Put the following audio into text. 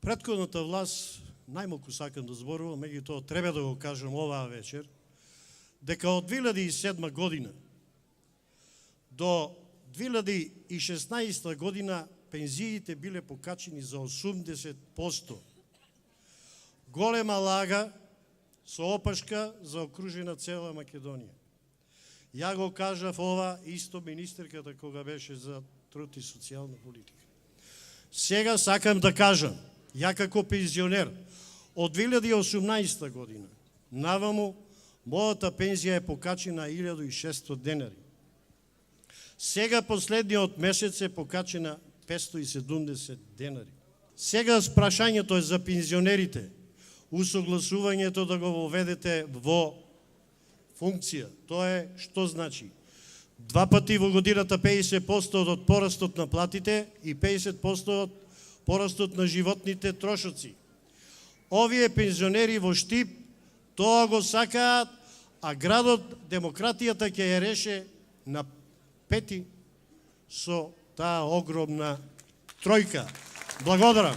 Претходната власт, најмалку сакам да зборувам, меѓутоа треба да го кажам оваа вечер, дека од 2007 година до 2016 година пензиите биле покачени за 80%. Голема лага со опашка заокружена цела Македонија. Ја го кажав ова исто министерката кога беше за труд и социјална политика. Сега сакам да кажам, ја како пензионер, од 2018 година наваму мојата пензија е покачена 1600 денари. Сега последниот месец е покачена 570 денари. Сега прашањето е за пензионерите, усогласувањето да го воведете во функција. Тоа е што значи? 2 пати во годината 50% од порастот на платите и 50% од порастот на животните трошоци. Овие пензионери во Штип тоа го сакаат, а градот демократијата ќе ја реше на пети со таа огромна тројка. Благодарам.